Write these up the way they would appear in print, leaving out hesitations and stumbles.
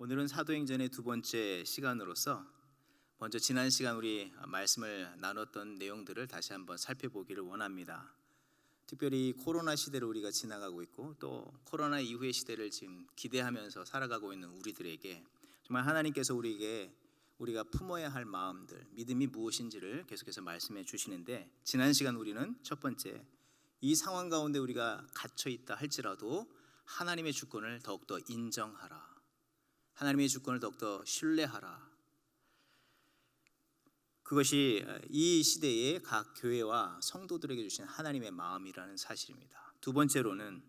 오늘은 사도행전의 두 번째 시간으로서 먼저 지난 시간 우리 말씀을 나눴던 내용들을 다시 한번 살펴보기를 원합니다. 특별히 코로나 시대를 우리가 지나가고 있고 또 코로나 이후의 시대를 지금 기대하면서 살아가고 있는 우리들에게 정말 하나님께서 우리가 품어야 할 마음들, 믿음이 무엇인지를 계속해서 말씀해 주시는데, 지난 시간 우리는 첫 번째, 이 상황 가운데 우리가 갇혀 있다 할지라도 하나님의 주권을 더욱더 인정하라, 하나님의 주권을 더욱더 신뢰하라. 그것이 이 시대의 각 교회와 성도들에게 주신 하나님의 마음이라는 사실입니다. 두 번째로는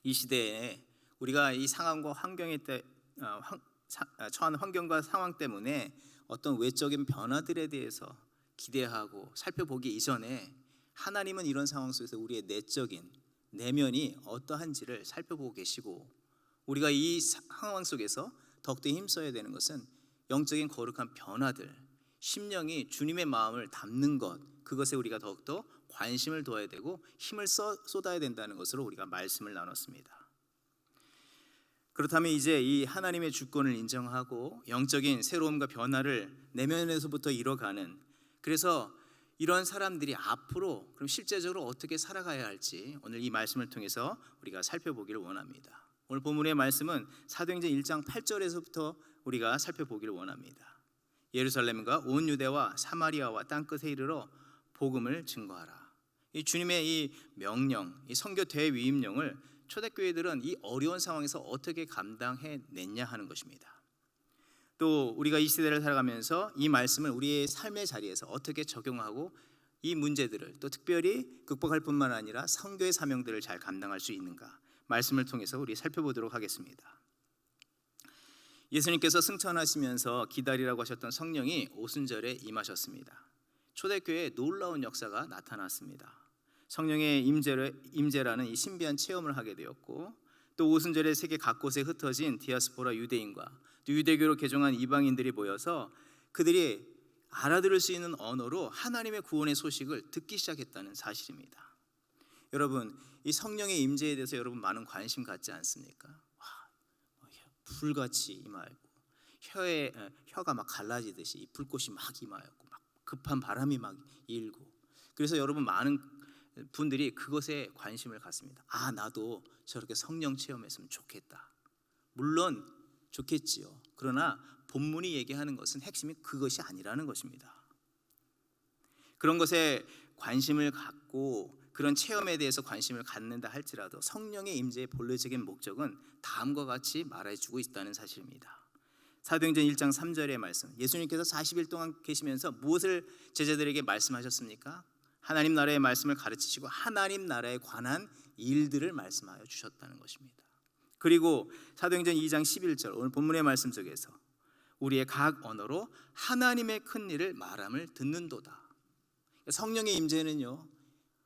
이 시대에 우리가 이 상황과 처한 환경과 상황 때문에 어떤 외적인 변화들에 대해서 기대하고 살펴보기 이전에 하나님은 이런 상황 속에서 우리의 내적인 내면이 어떠한지를 살펴보고 계시고, 우리가 이 상황 속에서 더욱더 힘써야 되는 것은 영적인 거룩한 변화들, 심령이 주님의 마음을 담는 것, 그것에 우리가 더욱더 관심을 둬야 되고 힘을 쏟아야 된다는 것으로 우리가 말씀을 나눴습니다. 그렇다면 이제 이 하나님의 주권을 인정하고 영적인 새로움과 변화를 내면에서부터 이뤄가는, 그래서 이런 사람들이 앞으로 그럼 실제적으로 어떻게 살아가야 할지 오늘 이 말씀을 통해서 우리가 살펴보기를 원합니다. 오늘 본문의 말씀은 사도행전 1장 8절에서부터 우리가 살펴보기를 원합니다. 예루살렘과 온 유대와 사마리아와 땅끝에 이르러 복음을 증거하라. 이 주님의 이 명령, 이 선교 대위임령을 초대교회들은 이 어려운 상황에서 어떻게 감당해냈냐 하는 것입니다. 또 우리가 이 시대를 살아가면서 이 말씀을 우리의 삶의 자리에서 어떻게 적용하고 이 문제들을 또 특별히 극복할 뿐만 아니라 선교의 사명들을 잘 감당할 수 있는가, 말씀을 통해서 우리 살펴보도록 하겠습니다. 예수님께서 승천하시면서 기다리라고 하셨던 성령이 오순절에 임하셨습니다. 초대교회에 놀라운 역사가 나타났습니다. 성령의 임재라는 이 신비한 체험을 하게 되었고, 또 오순절에 세계 각곳에 흩어진 디아스포라 유대인과 또 유대교로 개종한 이방인들이 모여서 그들이 알아들을 수 있는 언어로 하나님의 구원의 소식을 듣기 시작했다는 사실입니다. 여러분, 이 성령의 임재에 대해서 여러분 많은 관심 갖지 않습니까? 불같이 임하였고 혀가 막 갈라지듯이 불꽃이 막 임하였고 막 급한 바람이 막 일고, 그래서 여러분 많은 분들이 그것에 관심을 갖습니다. 나도 저렇게 성령 체험했으면 좋겠다. 물론 좋겠지요. 그러나 본문이 얘기하는 것은 핵심이 그것이 아니라는 것입니다. 그런 것에 관심을 갖고 그런 체험에 대해서 관심을 갖는다 할지라도 성령의 임재의 본래적인 목적은 다음과 같이 말해주고 있다는 사실입니다. 사도행전 1장 3절의 말씀, 예수님께서 40일 동안 계시면서 무엇을 제자들에게 말씀하셨습니까? 하나님 나라의 말씀을 가르치시고 하나님 나라에 관한 일들을 말씀하여 주셨다는 것입니다. 그리고 사도행전 2장 11절 오늘 본문의 말씀 속에서 우리의 각 언어로 하나님의 큰 일을 말함을 듣는도다. 성령의 임재는요,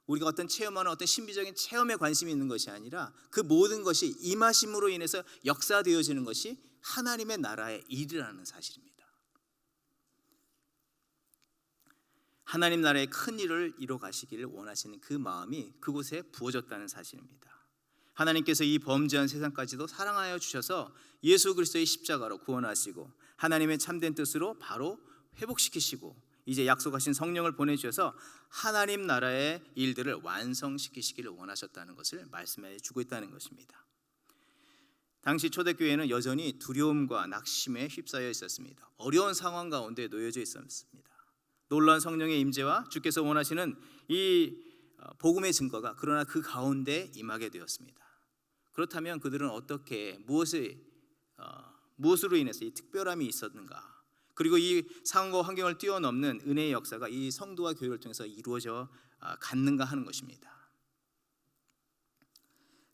우리가 어떤 체험하는 어떤 신비적인 체험에 관심이 있는 것이 아니라 그 모든 것이 임하심으로 인해서 역사되어지는 것이 하나님의 나라의 일이라는 사실입니다. 하나님 나라의 큰 일을 이뤄 가시기를 원하시는 그 마음이 그곳에 부어졌다는 사실입니다. 하나님께서 이 범죄한 세상까지도 사랑하여 주셔서 예수 그리스도의 십자가로 구원하시고 하나님의 참된 뜻으로 바로 회복시키시고 이제 약속하신 성령을 보내주셔서 하나님 나라의 일들을 완성시키시기를 원하셨다는 것을 말씀해 주고 있다는 것입니다. 당시 초대교회는 여전히 두려움과 낙심에 휩싸여 있었습니다. 어려운 상황 가운데 놓여져 있었습니다. 놀라운 성령의 임재와 주께서 원하시는 이 복음의 증거가 그러나 그 가운데 임하게 되었습니다. 그렇다면 그들은 어떻게 무엇으로 인해서 이 특별함이 있었는가, 그리고 이 상황과 환경을 뛰어넘는 은혜의 역사가 이 성도와 교회를 통해서 이루어져 갔는가 하는 것입니다.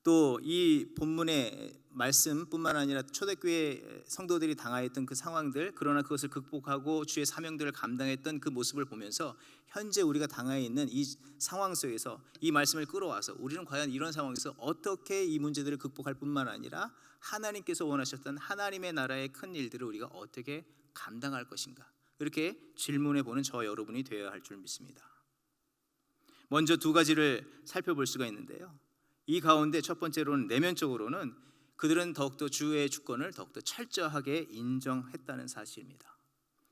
또 이 본문의 말씀뿐만 아니라 초대교회 성도들이 당하였던 그 상황들, 그러나 그것을 극복하고 주의 사명들을 감당했던 그 모습을 보면서 현재 우리가 당해 있는 이 상황 속에서 이 말씀을 끌어와서 우리는 과연 이런 상황에서 어떻게 이 문제들을 극복할 뿐만 아니라 하나님께서 원하셨던 하나님의 나라의 큰 일들을 우리가 어떻게 감당할 것인가, 이렇게 질문해 보는 저 여러분이 되어야 할 줄 믿습니다. 먼저 두 가지를 살펴볼 수가 있는데요, 이 가운데 첫 번째로는 내면적으로는 그들은 더욱더 주의 주권을 더욱더 철저하게 인정했다는 사실입니다.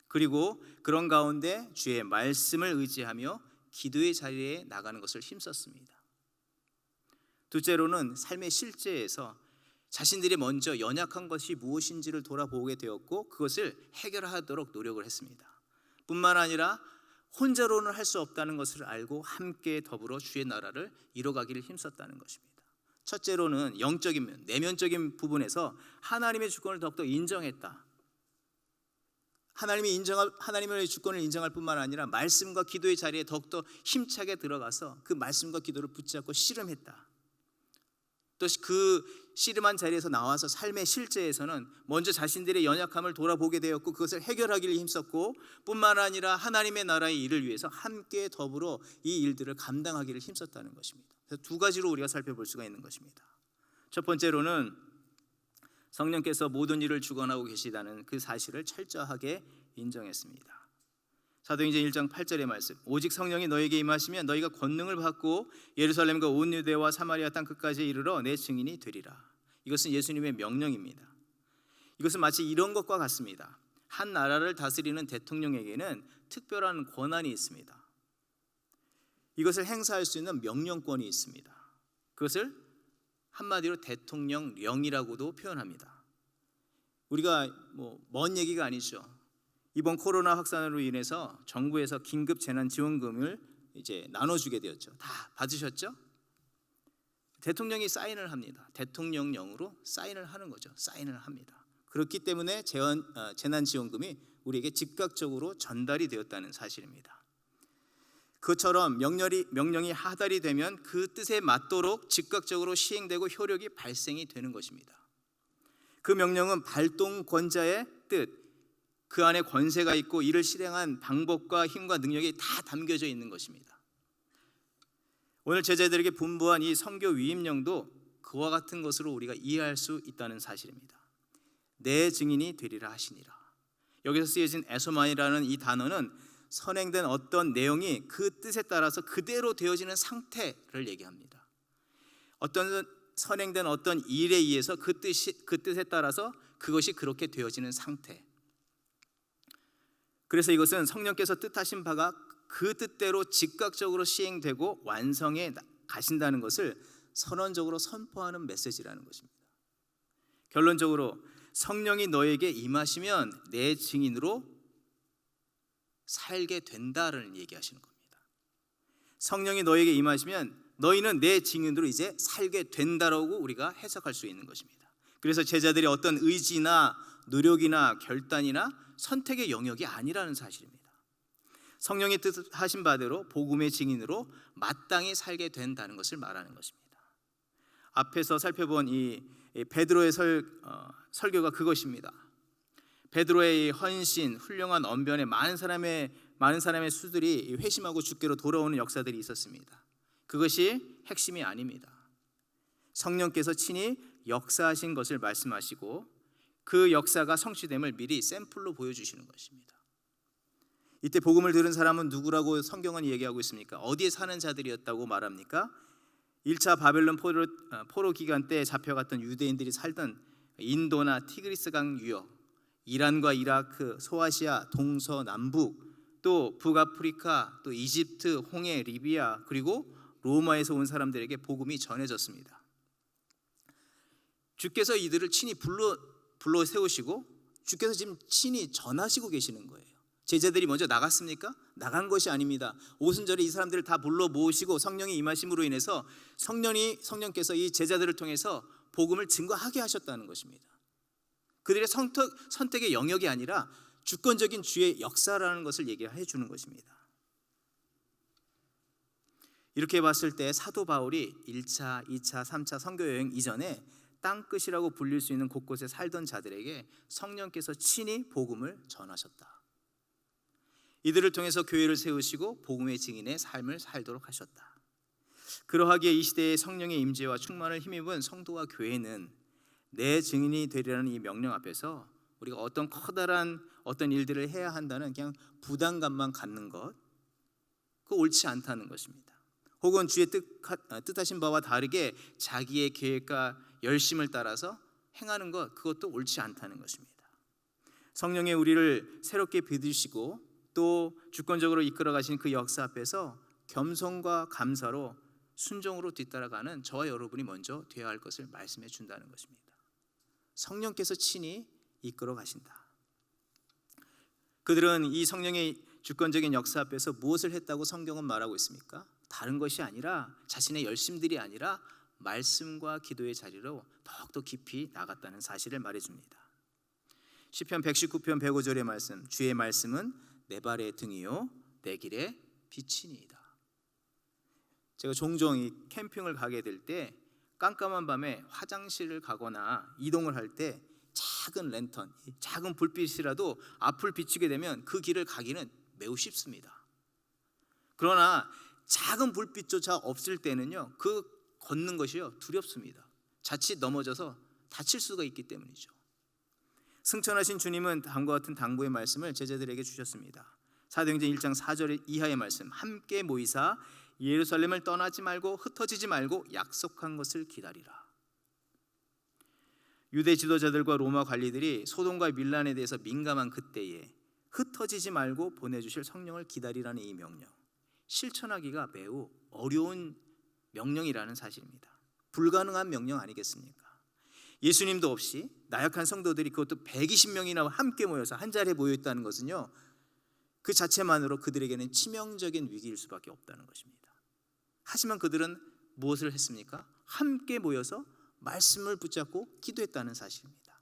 그리고 그런 가운데 주의 말씀을 의지하며 기도의 자리에 나가는 것을 힘썼습니다. 둘째로는 삶의 실제에서 자신들이 먼저 연약한 것이 무엇인지를 돌아보게 되었고 그것을 해결하도록 노력을 했습니다. 뿐만 아니라 혼자로는 할 수 없다는 것을 알고 함께 더불어 주의 나라를 이뤄가기를 힘썼다는 것입니다. 첫째로는 영적인 면, 내면적인 부분에서 하나님의 주권을 더욱더 인정했다. 하나님의 주권을 인정할 뿐만 아니라 말씀과 기도의 자리에 더욱더 힘차게 들어가서 그 말씀과 기도를 붙잡고 씨름했다. 또 그 씨름한 자리에서 나와서 삶의 실제에서는 먼저 자신들의 연약함을 돌아보게 되었고 그것을 해결하기를 힘썼고 뿐만 아니라 하나님의 나라의 일을 위해서 함께 더불어 이 일들을 감당하기를 힘썼다는 것입니다. 그래서 두 가지로 우리가 살펴볼 수가 있는 것입니다. 첫 번째로는 성령께서 모든 일을 주관하고 계시다는 그 사실을 철저하게 인정했습니다. 사도행전 1장 8절의 말씀, 오직 성령이 너에게 임하시면 너희가 권능을 받고 예루살렘과 온 유대와 사마리아 땅 끝까지 이르러 내 증인이 되리라. 이것은 예수님의 명령입니다. 이것은 마치 이런 것과 같습니다. 한 나라를 다스리는 대통령에게는 특별한 권한이 있습니다. 이것을 행사할 수 있는 명령권이 있습니다. 그것을 한마디로 대통령령이라고도 표현합니다. 우리가 먼 얘기가 아니죠. 이번 코로나 확산으로 인해서 정부에서 긴급 재난 지원금을 이제 나눠주게 되었죠. 다 받으셨죠? 대통령이 사인을 합니다. 대통령령으로 사인을 하는 거죠. 사인을 합니다. 그렇기 때문에 재난 지원금이 우리에게 즉각적으로 전달이 되었다는 사실입니다. 그처럼 명령이 하달이 되면 그 뜻에 맞도록 즉각적으로 시행되고 효력이 발생이 되는 것입니다. 그 명령은 발동권자의 뜻, 그 안에 권세가 있고 이를 실행한 방법과 힘과 능력이 다 담겨져 있는 것입니다. 오늘 제자들에게 분부한 이 선교 위임령도 그와 같은 것으로 우리가 이해할 수 있다는 사실입니다. 내 증인이 되리라 하시니라. 여기서 쓰여진 에소만이라는 이 단어는 선행된 어떤 내용이 그 뜻에 따라서 그대로 되어지는 상태를 얘기합니다. 어떤 선행된 어떤 일에 의해서 그 뜻에 따라서 그것이 그렇게 되어지는 상태. 그래서 이것은 성령께서 뜻하신 바가 그 뜻대로 즉각적으로 시행되고 완성해 가신다는 것을 선언적으로 선포하는 메시지라는 것입니다. 결론적으로 성령이 너에게 임하시면 내 증인으로 살게 된다를 얘기하시는 겁니다. 성령이 너에게 임하시면 너희는 내 증인으로 이제 살게 된다라고 우리가 해석할 수 있는 것입니다. 그래서 제자들이 어떤 의지나 노력이나 결단이나 선택의 영역이 아니라는 사실입니다. 성령의 뜻하신 바대로 복음의 증인으로 마땅히 살게 된다는 것을 말하는 것입니다. 앞에서 살펴본 이 베드로의 설교가 그것입니다. 베드로의 헌신, 훌륭한 언변에 많은 사람의 수들이 회심하고 주께로 돌아오는 역사들이 있었습니다. 그것이 핵심이 아닙니다. 성령께서 친히 역사하신 것을 말씀하시고 그 역사가 성취됨을 미리 샘플로 보여주시는 것입니다. 이때 복음을 들은 사람은 누구라고 성경은 얘기하고 있습니까? 어디에 사는 자들이었다고 말합니까? 1차 바벨론 포로 기간 때 잡혀갔던 유대인들이 살던 인도나 티그리스강 유역, 이란과 이라크, 소아시아, 동서남북, 또 북아프리카, 또 이집트, 홍해, 리비아, 그리고 로마에서 온 사람들에게 복음이 전해졌습니다. 주께서 이들을 친히 불러 세우시고 주께서 지금 친히 전하시고 계시는 거예요. 제자들이 먼저 나갔습니까? 나간 것이 아닙니다. 오순절에 이 사람들을 다 불러 모으시고 성령이 임하심으로 인해서 성령께서 이 제자들을 통해서 복음을 증거하게 하셨다는 것입니다. 그들의 선택의 영역이 아니라 주권적인 주의 역사라는 것을 얘기해 주는 것입니다. 이렇게 봤을 때 사도 바울이 1차, 2차, 3차 선교 여행 이전에 땅끝이라고 불릴 수 있는 곳곳에 살던 자들에게 성령께서 친히 복음을 전하셨다. 이들을 통해서 교회를 세우시고 복음의 증인의 삶을 살도록 하셨다. 그러하기에 이 시대의 성령의 임재와 충만을 힘입은 성도와 교회는 내 증인이 되리라는 이 명령 앞에서 우리가 어떤 커다란 어떤 일들을 해야 한다는 그냥 부담감만 갖는 것, 그거 옳지 않다는 것입니다. 혹은 주의 뜻하신 바와 다르게 자기의 계획과 열심을 따라서 행하는 것, 그것도 옳지 않다는 것입니다. 성령의 우리를 새롭게 빚으시고 또 주권적으로 이끌어 가신 그 역사 앞에서 겸손과 감사로 순종으로 뒤따라가는 저와 여러분이 먼저 되어야 할 것을 말씀해 준다는 것입니다. 성령께서 친히 이끌어 가신다. 그들은 이 성령의 주권적인 역사 앞에서 무엇을 했다고 성경은 말하고 있습니까? 다른 것이 아니라, 자신의 열심들이 아니라 말씀과 기도의 자리로 더욱더 깊이 나갔다는 사실을 말해줍니다. 시편 119편 105절의 말씀, 주의 말씀은 내 발의 등이요 내 길의 빛이니이다. 제가 종종 이 캠핑을 가게 될 때 깜깜한 밤에 화장실을 가거나 이동을 할 때 작은 랜턴, 작은 불빛이라도 앞을 비추게 되면 그 길을 가기는 매우 쉽습니다. 그러나 작은 불빛조차 없을 때는요, 그 걷는 것이요 두렵습니다. 자칫 넘어져서 다칠 수가 있기 때문이죠. 승천하신 주님은 다음과 같은 당부의 말씀을 제자들에게 주셨습니다. 사도행전 1장 4절 이하의 말씀, 함께 모이사 예루살렘을 떠나지 말고 흩어지지 말고 약속한 것을 기다리라. 유대 지도자들과 로마 관리들이 소돔과 밀란에 대해서 민감한 그때에 흩어지지 말고 보내주실 성령을 기다리라는 이 명령, 실천하기가 매우 어려운 명령이라는 사실입니다. 불가능한 명령 아니겠습니까? 예수님도 없이 나약한 성도들이, 그것도 120명이나 함께 모여서 한 자리에 모여 있다는 것은요, 그 자체만으로 그들에게는 치명적인 위기일 수밖에 없다는 것입니다. 하지만 그들은 무엇을 했습니까? 함께 모여서 말씀을 붙잡고 기도했다는 사실입니다.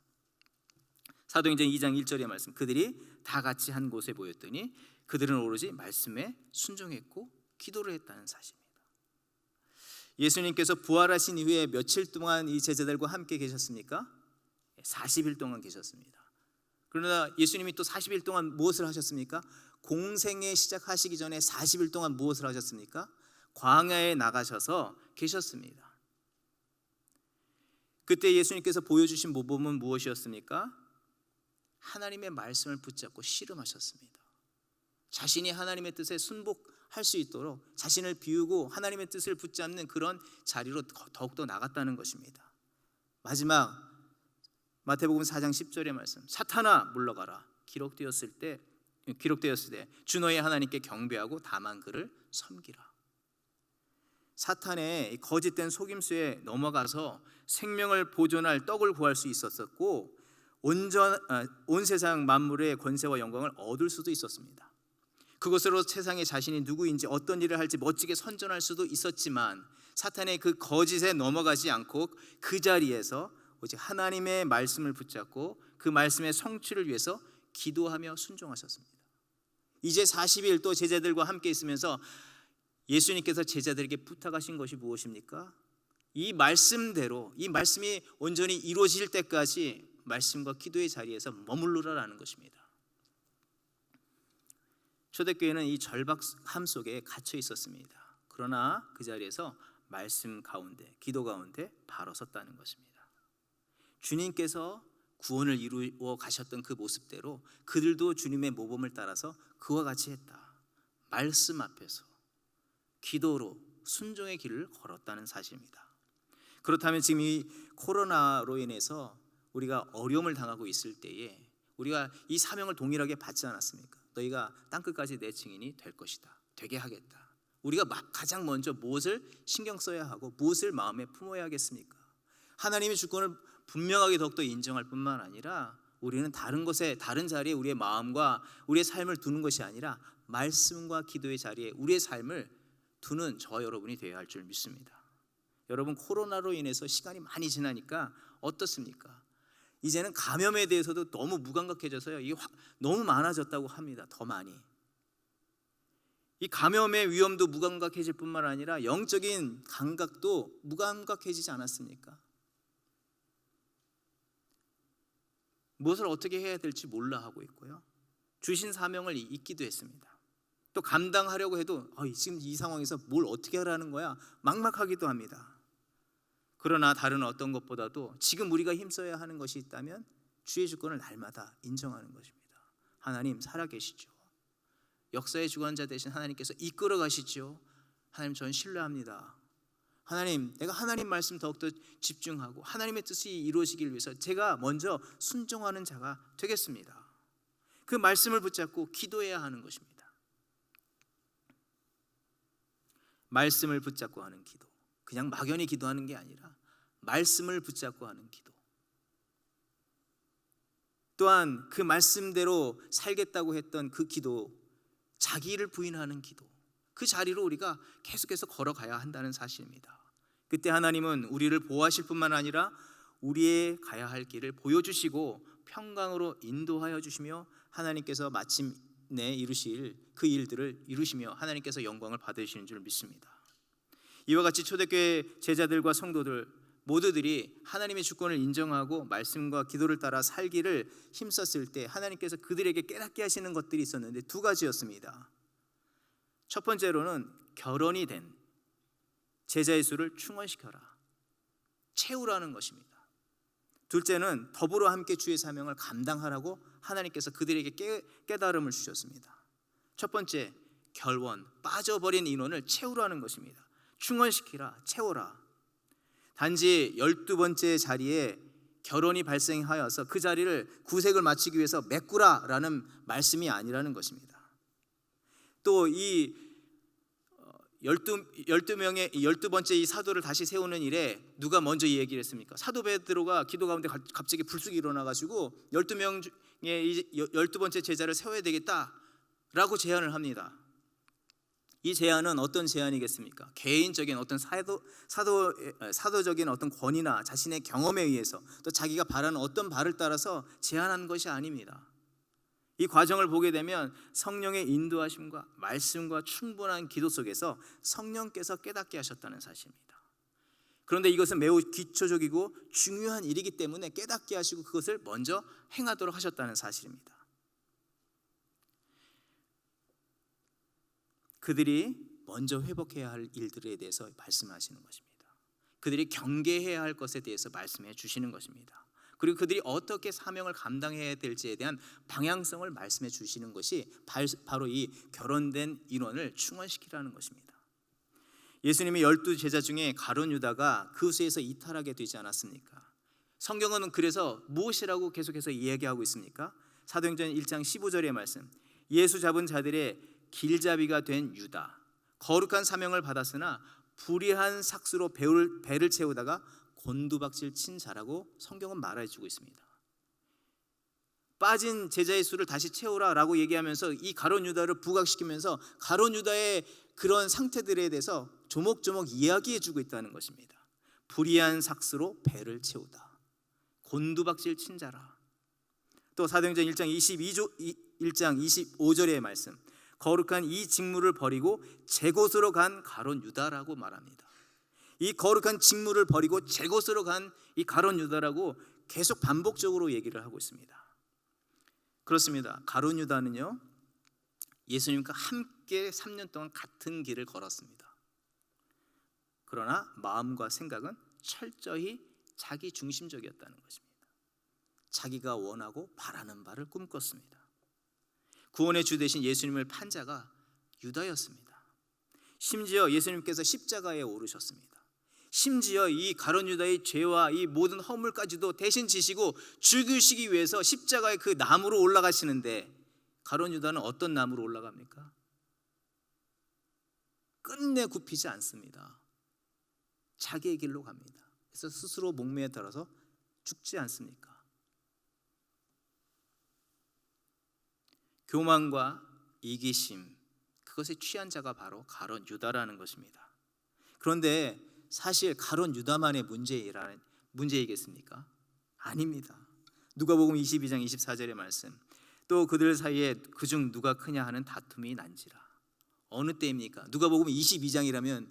사도행전 2장 1절의 말씀, 그들이 다 같이 한 곳에 모였더니 그들은 오로지 말씀에 순종했고 기도를 했다는 사실입니다. 예수님께서 부활하신 이후에 며칠 동안 이 제자들과 함께 계셨습니까? 40일 동안 계셨습니다. 그러나 예수님이 또 40일 동안 무엇을 하셨습니까? 공생애 시작하시기 전에 40일 동안 무엇을 하셨습니까? 광야에 나가셔서 계셨습니다. 그때 예수님께서 보여주신 모범은 무엇이었습니까? 하나님의 말씀을 붙잡고 씨름하셨습니다. 자신이 하나님의 뜻에 순복할 수 있도록 자신을 비우고 하나님의 뜻을 붙잡는 그런 자리로 더욱더 나갔다는 것입니다. 마지막 마태복음 4장 10절의 말씀, 사탄아 물러가라. 기록되었을 때 주 너의 하나님께 경배하고 다만 그를 섬기라. 사탄의 거짓된 속임수에 넘어가서 생명을 보존할 떡을 구할 수 있었고 온 세상 만물의 권세와 영광을 얻을 수도 있었습니다. 그것으로 세상에 자신이 누구인지 어떤 일을 할지 멋지게 선전할 수도 있었지만 사탄의 그 거짓에 넘어가지 않고 그 자리에서 오직 하나님의 말씀을 붙잡고 그 말씀의 성취를 위해서 기도하며 순종하셨습니다. 이제 40일 또 제자들과 함께 있으면서 예수님께서 제자들에게 부탁하신 것이 무엇입니까? 이 말씀대로, 이 말씀이 온전히 이루어질 때까지 말씀과 기도의 자리에서 머물러라라는 것입니다. 초대교회는 이 절박함 속에 갇혀 있었습니다. 그러나 그 자리에서 말씀 가운데, 기도 가운데 바로 섰다는 것입니다. 주님께서 구원을 이루어 가셨던 그 모습대로 그들도 주님의 모범을 따라서 그와 같이 했다. 말씀 앞에서 기도로 순종의 길을 걸었다는 사실입니다. 그렇다면 지금 이 코로나로 인해서 우리가 어려움을 당하고 있을 때에 우리가 이 사명을 동일하게 받지 않았습니까? 너희가 땅끝까지 내 증인이 될 것이다. 되게 하겠다. 우리가 가장 먼저 무엇을 신경 써야 하고 무엇을 마음에 품어야 하겠습니까? 하나님의 주권을 분명하게 더욱더 인정할 뿐만 아니라 우리는 다른 곳에, 다른 자리에 우리의 마음과 우리의 삶을 두는 것이 아니라 말씀과 기도의 자리에 우리의 삶을 두는 저와 여러분이 되어야 할 줄 믿습니다. 여러분, 코로나로 인해서 시간이 많이 지나니까 어떻습니까? 이제는 감염에 대해서도 너무 무감각해져서요, 이게 너무 많아졌다고 합니다. 더 많이. 이 감염의 위험도 무감각해질 뿐만 아니라 영적인 감각도 무감각해지지 않았습니까? 무엇을 어떻게 해야 될지 몰라 하고 있고요, 주신 사명을 잊기도 했습니다. 또 감당하려고 해도 지금 이 상황에서 뭘 어떻게 하라는 거야? 막막하기도 합니다. 그러나 다른 어떤 것보다도 지금 우리가 힘써야 하는 것이 있다면 주의 주권을 날마다 인정하는 것입니다. 하나님 살아계시죠. 역사의 주관자 되신 하나님께서 이끌어 가시죠. 하나님, 저는 신뢰합니다. 하나님, 내가 하나님 말씀 더욱더 집중하고 하나님의 뜻이 이루어지길 위해서 제가 먼저 순종하는 자가 되겠습니다. 그 말씀을 붙잡고 기도해야 하는 것입니다. 말씀을 붙잡고 하는 기도, 그냥 막연히 기도하는 게 아니라 말씀을 붙잡고 하는 기도, 또한 그 말씀대로 살겠다고 했던 그 기도, 자기를 부인하는 기도, 그 자리로 우리가 계속해서 걸어가야 한다는 사실입니다. 그때 하나님은 우리를 보호하실 뿐만 아니라 우리의 가야 할 길을 보여주시고 평강으로 인도하여 주시며 하나님께서 마침내 이루실 그 일들을 이루시며 하나님께서 영광을 받으시는 줄 믿습니다. 이와 같이 초대교회 제자들과 성도들 모두들이 하나님의 주권을 인정하고 말씀과 기도를 따라 살기를 힘썼을 때 하나님께서 그들에게 깨닫게 하시는 것들이 있었는데 두 가지였습니다. 첫 번째로는 결혼이 된 제자의 수를 충원시켜라, 채우라는 것입니다. 둘째는 더불어 함께 주의 사명을 감당하라고 하나님께서 그들에게 깨달음을 주셨습니다. 첫 번째, 결원, 빠져버린 인원을 채우라는 것입니다. 충원시키라, 채워라. 단지 12번째 자리에 결혼이 발생하여서 그 자리를 구색을 맞추기 위해서 메꾸라라는 말씀이 아니라는 것입니다. 또 이 12번째 이 사도를 다시 세우는 일에 누가 먼저 이 얘기를 했습니까? 사도 베드로가 기도 가운데 갑자기 불쑥 일어나가지고 12명 중에 이 12번째 제자를 세워야 되겠다라고 제안을 합니다. 이 제안은 어떤 제안이겠습니까? 개인적인 어떤 사도적인 어떤 권위나 자신의 경험에 의해서 또 자기가 바라는 어떤 바를 따라서 제안한 것이 아닙니다. 이 과정을 보게 되면 성령의 인도하심과 말씀과 충분한 기도 속에서 성령께서 깨닫게 하셨다는 사실입니다. 그런데 이것은 매우 기초적이고 중요한 일이기 때문에 깨닫게 하시고 그것을 먼저 행하도록 하셨다는 사실입니다. 그들이 먼저 회복해야 할 일들에 대해서 말씀하시는 것입니다. 그들이 경계해야 할 것에 대해서 말씀해 주시는 것입니다. 그리고 그들이 어떻게 사명을 감당해야 될지에 대한 방향성을 말씀해 주시는 것이 바로 이 결혼된 인원을 충원시키라는 것입니다. 예수님이 12제자 중에 가룟 유다가 그 수에서 이탈하게 되지 않았습니까? 성경은 그래서 무엇이라고 계속해서 이야기하고 있습니까? 사도행전 1장 15절의 말씀, 예수 잡은 자들의 길잡이가 된 유다, 거룩한 사명을 받았으나 불의한 삭수로 배를 채우다가 곤두박질 친 자라고 성경은 말해주고 있습니다. 빠진 제자의 수를 다시 채우라라고 얘기하면서 이 가룟 유다를 부각시키면서 가룟 유다의 그런 상태들에 대해서 조목조목 이야기해주고 있다는 것입니다. 불의한 삭수로 배를 채우다, 곤두박질 친 자라. 또 사도행전 1장 25절의 말씀, 거룩한 이 직무를 버리고 제 곳으로 간 가룟 유다라고 말합니다. 이 거룩한 직무를 버리고 제 곳으로 간 이 가룟 유다라고 계속 반복적으로 얘기를 하고 있습니다. 그렇습니다. 가룟 유다는요, 예수님과 함께 3년 동안 같은 길을 걸었습니다. 그러나 마음과 생각은 철저히 자기 중심적이었다는 것입니다. 자기가 원하고 바라는 바를 꿈꿨습니다. 구원의 주 되신 예수님을 판 자가 유다였습니다. 심지어 예수님께서 십자가에 오르셨습니다. 심지어 이 가룟 유다의 죄와 이 모든 허물까지도 대신 지시고 죽이시기 위해서 십자가의 그 나무로 올라가시는데, 가룟 유다는 어떤 나무로 올라갑니까? 끝내 굽히지 않습니다. 자기의 길로 갑니다. 그래서 스스로 목매에 들어서 죽지 않습니까? 교만과 이기심, 그것에 취한 자가 바로 가룟 유다라는 것입니다. 그런데 사실 가룟 유다만의 문제이겠습니까? 아닙니다. 누가복음 22장 24절의 말씀, 또 그들 사이에 그중 누가 크냐 하는 다툼이 난지라. 어느 때입니까? 누가복음 22장이라면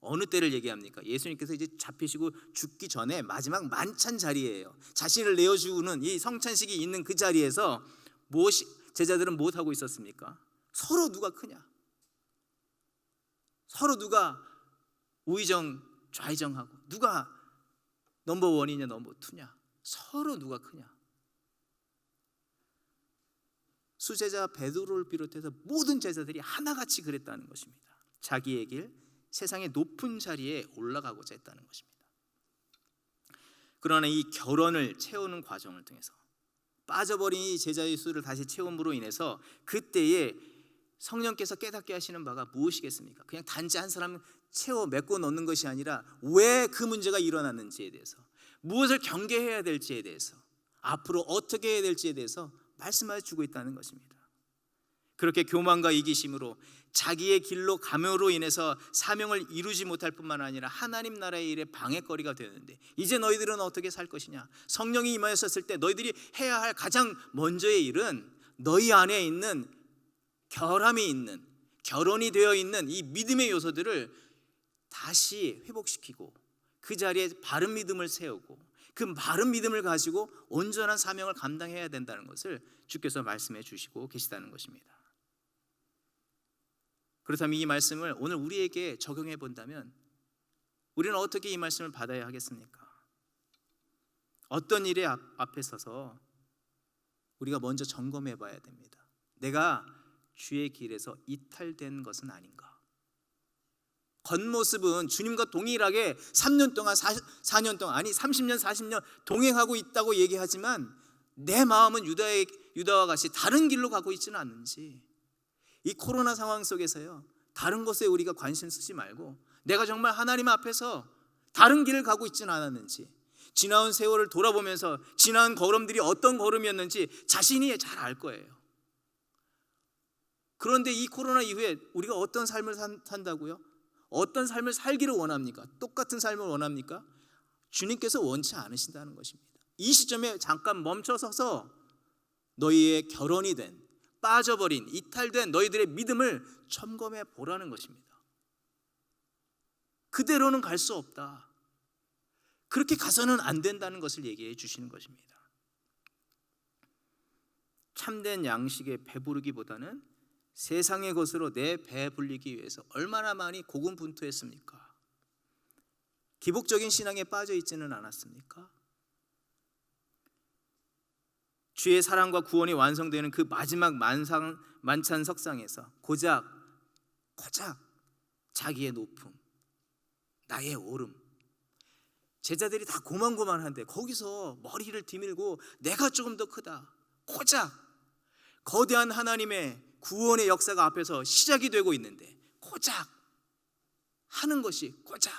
어느 때를 얘기합니까? 예수님께서 이제 잡히시고 죽기 전에 마지막 만찬 자리예요. 자신을 내어주는 이 성찬식이 있는 그 자리에서 제자들은 무엇하고 있었습니까? 서로 누가 크냐, 서로 누가 우의정 좌의정하고 누가 넘버 원이냐 넘버 투냐, 서로 누가 크냐. 수제자 베드로를 비롯해서 모든 제자들이 하나같이 그랬다는 것입니다. 자기의 길, 세상의 높은 자리에 올라가고자 했다는 것입니다. 그러나 이 결혼을 채우는 과정을 통해서 빠져버린 이 제자의 수를 다시 채움으로 인해서 그때에 성령께서 깨닫게 하시는 바가 무엇이겠습니까? 그냥 단지 한 사람 채워 메꿔 넣는 것이 아니라 왜 그 문제가 일어났는지에 대해서, 무엇을 경계해야 될지에 대해서, 앞으로 어떻게 해야 될지에 대해서 말씀해 주고 있다는 것입니다. 그렇게 교만과 이기심으로 자기의 길로 감으로 인해서 사명을 이루지 못할 뿐만 아니라 하나님 나라의 일에 방해거리가 되는데, 이제 너희들은 어떻게 살 것이냐? 성령이 임하였을 때 너희들이 해야 할 가장 먼저의 일은 너희 안에 있는 결함이 있는, 결혼이 되어 있는 이 믿음의 요소들을 다시 회복시키고 그 자리에 바른 믿음을 세우고 그 바른 믿음을 가지고 온전한 사명을 감당해야 된다는 것을 주께서 말씀해 주시고 계시다는 것입니다. 그렇다면 이 말씀을 오늘 우리에게 적용해 본다면 우리는 어떻게 이 말씀을 받아야 하겠습니까? 어떤 일에 앞에 서서 우리가 먼저 점검해 봐야 됩니다. 내가 주의 길에서 이탈된 것은 아닌가? 겉모습은 주님과 동일하게 3년 동안 4년 동안, 아니 30년 40년 동행하고 있다고 얘기하지만 내 마음은 유다와 같이 다른 길로 가고 있지는 않는지, 이 코로나 상황 속에서요, 다른 것에 우리가 관심 쓰지 말고 내가 정말 하나님 앞에서 다른 길을 가고 있지는 않았는지, 지나온 세월을 돌아보면서 지나온 걸음들이 어떤 걸음이었는지 자신이 잘 알 거예요. 그런데 이 코로나 이후에 우리가 어떤 삶을 산다고요? 어떤 삶을 살기를 원합니까? 똑같은 삶을 원합니까? 주님께서 원치 않으신다는 것입니다. 이 시점에 잠깐 멈춰서서 너희의 결혼이 된, 빠져버린, 이탈된 너희들의 믿음을 점검해 보라는 것입니다. 그대로는 갈 수 없다. 그렇게 가서는 안 된다는 것을 얘기해 주시는 것입니다. 참된 양식에 배부르기보다는 세상의 것으로 내 배 불리기 위해서 얼마나 많이 고군분투했습니까? 기복적인 신앙에 빠져 있지는 않았습니까? 주의 사랑과 구원이 완성되는 그 마지막 만찬 석상에서 고작 자기의 높음, 나의 오름, 제자들이 다 고만고만한데 거기서 머리를 디밀고 내가 조금 더 크다, 고작 거대한 하나님의 구원의 역사가 앞에서 시작이 되고 있는데 고작 하는 것이 고작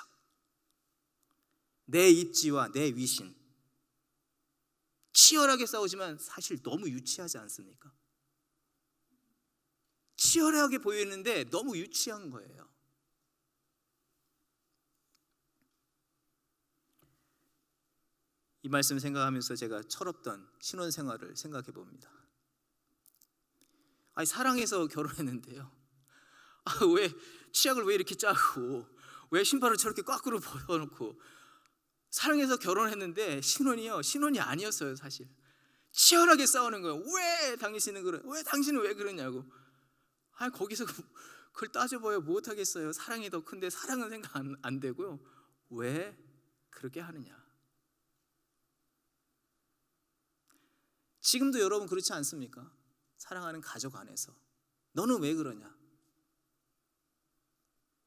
내 입지와 내 위신, 치열하게 싸우지만 사실 너무 유치하지 않습니까? 치열하게 보이는데 너무 유치한 거예요. 이 말씀 생각하면서 제가 철없던 신혼생활을 생각해 봅니다. 아니, 사랑해서 결혼했는데요, 왜 치약을 왜 이렇게 짜고 왜 신발을 저렇게 거꾸로 벗어놓고, 사랑해서 결혼했는데 신혼이 아니었어요. 사실 치열하게 싸우는 거예요. 왜 당신은 왜 그러냐고. 아니, 거기서 그걸 따져봐야 못하겠어요. 사랑이 더 큰데 사랑은 생각 안 되고요. 왜 그렇게 하느냐. 지금도 여러분 그렇지 않습니까? 사랑하는 가족 안에서 너는 왜 그러냐?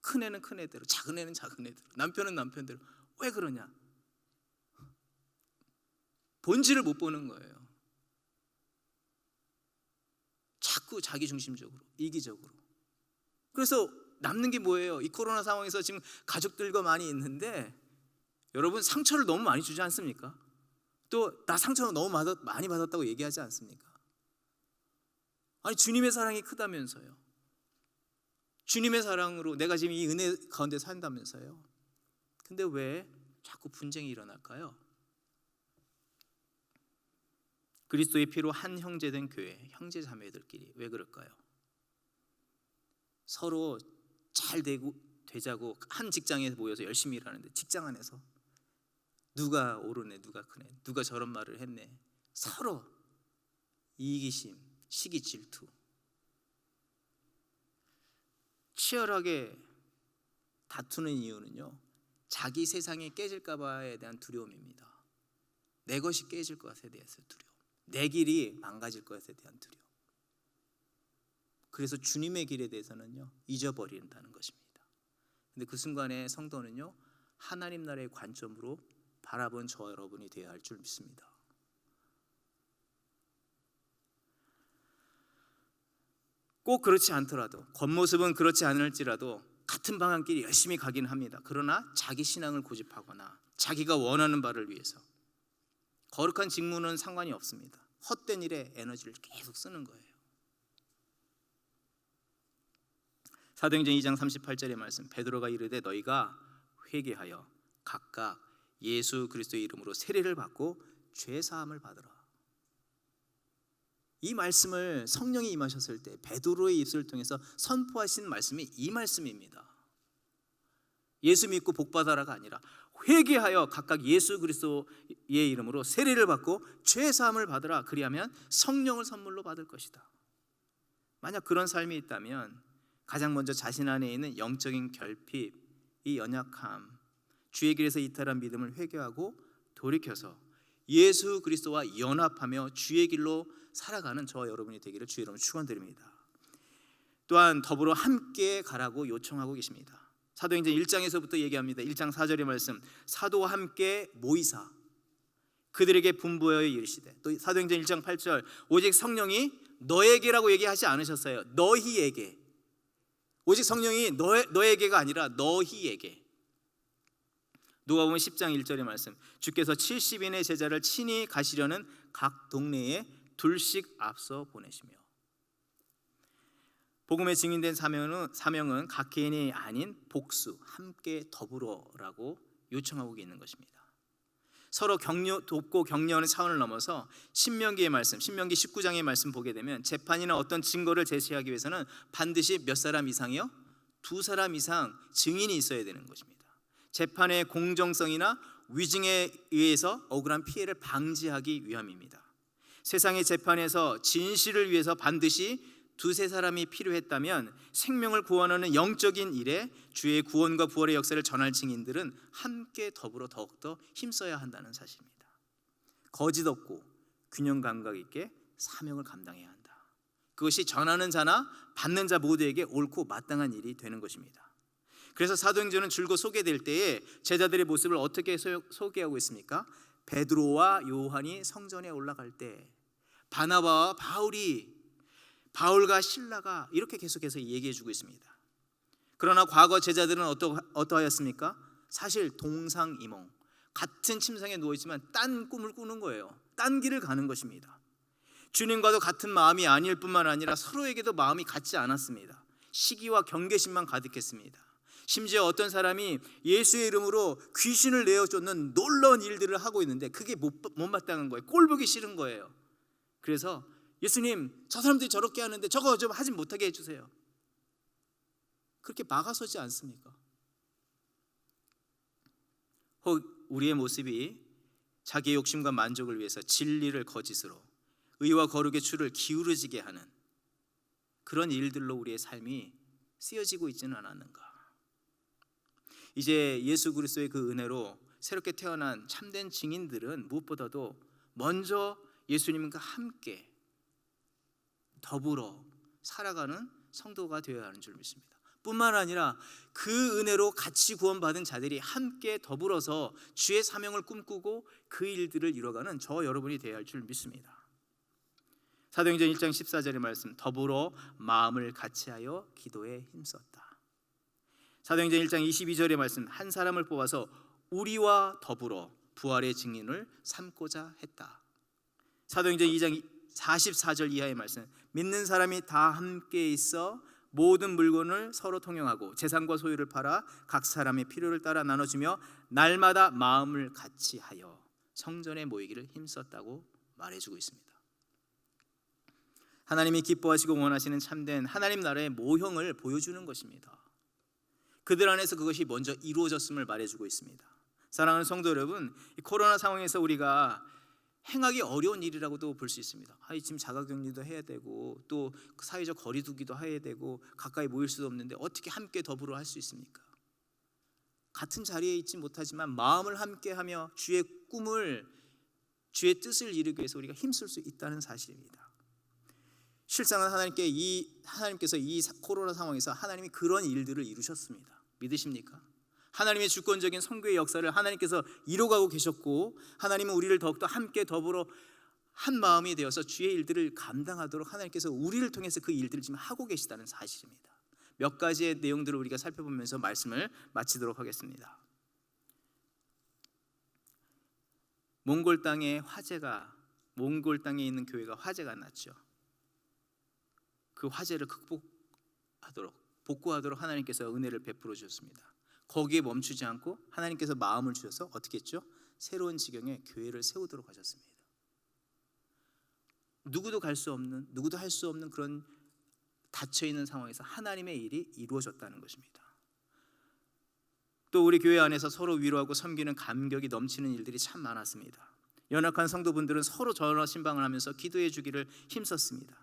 큰 애는 큰 애대로, 작은 애는 작은 애대로, 남편은 남편대로 왜 그러냐? 본질을 못 보는 거예요. 자꾸 자기중심적으로, 이기적으로. 그래서 남는 게 뭐예요? 이 코로나 상황에서 지금 가족들과 많이 있는데 여러분 상처를 너무 많이 주지 않습니까? 또 나 상처를 너무 많이 받았다고 얘기하지 않습니까? 아니, 주님의 사랑이 크다면서요. 주님의 사랑으로 내가 지금 이 은혜 가운데 산다면서요. 근데 왜 자꾸 분쟁이 일어날까요? 그리스도의 피로 한 형제된 교회, 형제 자매들끼리 왜 그럴까요? 서로 잘 되자고 한 직장에 모여서 열심히 일하는데 직장 안에서 누가 옳으네, 누가 크네, 누가 저런 말을 했네, 서로 이기심, 시기, 질투, 치열하게 다투는 이유는요, 자기 세상이 깨질까 봐에 대한 두려움입니다. 내 것이 깨질 것에 대해서 두려움, 내 길이 망가질 것에 대한 두려움. 그래서 주님의 길에 대해서는요 잊어버린다는 것입니다. 근데 그 순간에 성도는요, 하나님 나라의 관점으로 바라본 저와 여러분이 되어야 할 줄 믿습니다. 꼭 그렇지 않더라도, 겉모습은 그렇지 않을지라도 같은 방향끼리 열심히 가긴 합니다. 그러나 자기 신앙을 고집하거나 자기가 원하는 바를 위해서 거룩한 직무는 상관이 없습니다. 헛된 일에 에너지를 계속 쓰는 거예요. 사도행전 2장 38절의 말씀, 베드로가 이르되 너희가 회개하여 각각 예수 그리스도의 이름으로 세례를 받고 죄 사함을 받으라. 이 말씀을 성령이 임하셨을 때 베드로의 입술을 통해서 선포하신 말씀이 이 말씀입니다. 예수 믿고 복 받아라가 아니라 회개하여 각각 예수 그리스도의 이름으로 세례를 받고 죄 사함을 받으라. 그리하면 성령을 선물로 받을 것이다. 만약 그런 삶이 있다면 가장 먼저 자신 안에 있는 영적인 결핍, 이 연약함, 주의 길에서 이탈한 믿음을 회개하고 돌이켜서 예수 그리스도와 연합하며 주의 길로 살아가는 저와 여러분이 되기를 주의 이름으로 축원드립니다. 또한 더불어 함께 가라고 요청하고 계십니다. 사도행전 1장에서부터 얘기합니다. 1장 4절의 말씀, 사도와 함께 모이사 그들에게 분부하여 이르시되, 또 사도행전 1장 8절, 오직 성령이 너에게라고 얘기하지 않으셨어요. 너희에게. 오직 성령이 너에게가 아니라 너희에게. 누가복음 10장 1절의 말씀, 주께서 70인의 제자를 친히 가시려는 각 동네에 둘씩 앞서 보내시며. 복음에 증인된 사명은 각 개인이 아닌 복수, 함께 더불어라고 요청하고 있는 것입니다. 서로 돕고 격려하는 차원을 넘어서 신명기의 말씀, 신명기 19장의 말씀 보게 되면 재판이나 어떤 증거를 제시하기 위해서는 반드시 몇 사람 이상이요? 2사람 이상 증인이 있어야 되는 것입니다. 재판의 공정성이나 위증에 의해서 억울한 피해를 방지하기 위함입니다. 세상의 재판에서 진실을 위해서 반드시 2-3사람이 필요했다면 생명을 구원하는 영적인 일에 주의 구원과 부활의 역사를 전할 증인들은 함께 더불어 더욱더 힘써야 한다는 사실입니다. 거짓 없고 균형 감각 있게 사명을 감당해야 한다. 그것이 전하는 자나 받는 자 모두에게 옳고 마땅한 일이 되는 것입니다. 그래서 사도행전은 줄곧 소개될 때에 제자들의 모습을 어떻게 소개하고 있습니까? 베드로와 요한이 성전에 올라갈 때, 바나바와 바울이, 바울과 실라가, 이렇게 계속해서 얘기해주고 있습니다. 그러나 과거 제자들은 어떠하였습니까? 사실 동상이몽, 같은 침상에 누워있지만 딴 꿈을 꾸는 거예요. 딴 길을 가는 것입니다. 주님과도 같은 마음이 아닐 뿐만 아니라 서로에게도 마음이 같지 않았습니다. 시기와 경계심만 가득했습니다. 심지어 어떤 사람이 예수의 이름으로 귀신을 내어쫓는 놀라운 일들을 하고 있는데 그게 못마땅한 거예요. 꼴보기 싫은 거예요. 그래서 예수님, 저 사람들이 저렇게 하는데 저거 좀 하지 못하게 해주세요. 그렇게 막아서지 않습니까? 혹 우리의 모습이 자기의 욕심과 만족을 위해서 진리를 거짓으로, 의와 거룩의 추를 기울어지게 하는 그런 일들로 우리의 삶이 쓰여지고 있지는 않았는가? 이제 예수 그리스도의 그 은혜로 새롭게 태어난 참된 증인들은 무엇보다도 먼저 예수님과 함께 더불어 살아가는 성도가 되어야 하는 줄 믿습니다. 뿐만 아니라 그 은혜로 같이 구원받은 자들이 함께 더불어서 주의 사명을 꿈꾸고 그 일들을 이뤄가는 저 여러분이 되어야 할 줄 믿습니다. 사도행전 1장 14절의 말씀, 더불어 마음을 같이하여 기도에 힘썼다. 사도행전 1장 22절의 말씀, 한 사람을 뽑아서 우리와 더불어 부활의 증인을 삼고자 했다. 사도행전 2장 44절 이하의 말씀, 믿는 사람이 다 함께 있어 모든 물건을 서로 통용하고 재산과 소유를 팔아 각 사람의 필요를 따라 나눠주며 날마다 마음을 같이하여 성전에 모이기를 힘썼다고 말해주고 있습니다. 하나님이 기뻐하시고 원하시는 참된 하나님 나라의 모형을 보여주는 것입니다. 그들 안에서 그것이 먼저 이루어졌음을 말해주고 있습니다. 사랑하는 성도 여러분, 이 코로나 상황에서 우리가 행하기 어려운 일이라고도 볼 수 있습니다. 지금 자가격리도 해야 되고 또 사회적 거리두기도 해야 되고 가까이 모일 수도 없는데 어떻게 함께 더불어 할 수 있습니까? 같은 자리에 있지 못하지만 마음을 함께하며 주의 꿈을, 주의 뜻을 이루기 위해서 우리가 힘쓸 수 있다는 사실입니다. 실상은 하나님께서 이 코로나 상황에서 하나님이 그런 일들을 이루셨습니다. 믿으십니까? 하나님의 주권적인 선교의 역사를 하나님께서 이뤄가고 계셨고, 하나님은 우리를 더욱더 함께 더불어 한 마음이 되어서 주의 일들을 감당하도록 하나님께서 우리를 통해서 그 일들을 지금 하고 계시다는 사실입니다. 몇 가지의 내용들을 우리가 살펴보면서 말씀을 마치도록 하겠습니다. 몽골 땅에 있는 교회가 화재가 났죠. 그 화재를 복구하도록 하나님께서 은혜를 베풀어 주셨습니다. 거기에 멈추지 않고 하나님께서 마음을 주셔서 어떻게 했죠? 새로운 지경에 교회를 세우도록 하셨습니다. 누구도 할 수 없는 그런 닫혀있는 상황에서 하나님의 일이 이루어졌다는 것입니다. 또 우리 교회 안에서 서로 위로하고 섬기는 감격이 넘치는 일들이 참 많았습니다. 연약한 성도분들은 서로 전화 신방을 하면서 기도해 주기를 힘썼습니다.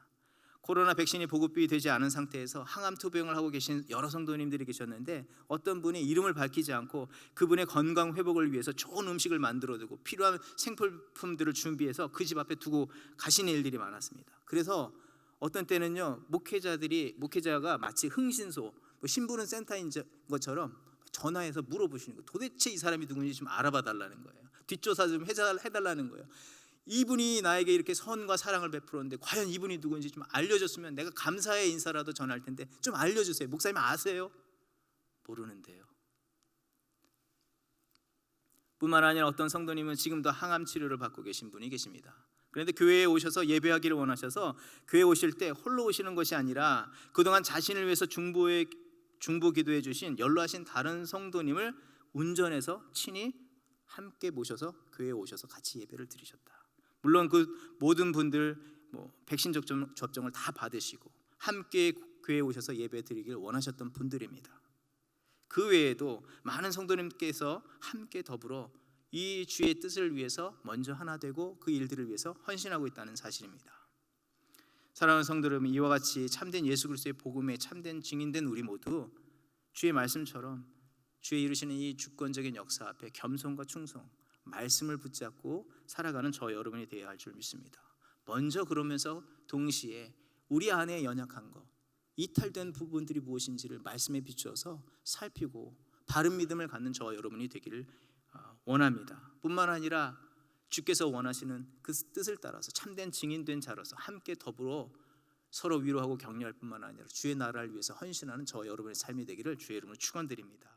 코로나 백신이 보급이 되지 않은 상태에서 항암 투병을 하고 계신 여러 성도님들이 계셨는데, 어떤 분이 이름을 밝히지 않고 그분의 건강 회복을 위해서 좋은 음식을 만들어두고 필요한 생필품들을 준비해서 그 집 앞에 두고 가시는 일들이 많았습니다. 그래서 어떤 때는요, 목회자가 마치 흥신소, 신부는 센터인 것처럼 전화해서 물어보시는 거예요. 도대체 이 사람이 누군지 좀 알아봐 달라는 거예요. 뒷조사 좀 해달라는 거예요. 이분이 나에게 이렇게 선과 사랑을 베풀었는데 과연 이분이 누군지 좀 알려줬으면 내가 감사의 인사라도 전할 텐데 좀 알려주세요. 목사님 아세요? 모르는데요. 뿐만 아니라 어떤 성도님은 지금도 항암 치료를 받고 계신 분이 계십니다. 그런데 교회에 오셔서 예배하기를 원하셔서 교회에 오실 때 홀로 오시는 것이 아니라 그동안 자신을 위해서 중보 기도해 주신 연로하신 다른 성도님을 운전해서 친히 함께 모셔서 교회에 오셔서 같이 예배를 드리셨다. 물론 그 모든 분들 백신 접종을 다 받으시고 함께 교회에 오셔서 예배 드리길 원하셨던 분들입니다. 그 외에도 많은 성도님께서 함께 더불어 이 주의 뜻을 위해서 먼저 하나 되고 그 일들을 위해서 헌신하고 있다는 사실입니다. 사랑하는 성도 여러분, 이와 같이 참된 예수 그리스도의 복음에 참된 증인된 우리 모두 주의 말씀처럼 주의 이루시는 이 주권적인 역사 앞에 겸손과 충성, 말씀을 붙잡고 살아가는 저 여러분이 되어야 할 줄 믿습니다. 먼저 그러면서 동시에 우리 안에 연약한 것, 이탈된 부분들이 무엇인지를 말씀에 비추어서 살피고 바른 믿음을 갖는 저 여러분이 되기를 원합니다. 뿐만 아니라 주께서 원하시는 그 뜻을 따라서 참된 증인된 자로서 함께 더불어 서로 위로하고 격려할 뿐만 아니라 주의 나라를 위해서 헌신하는 저 여러분의 삶이 되기를 주의 이름으로 축원드립니다.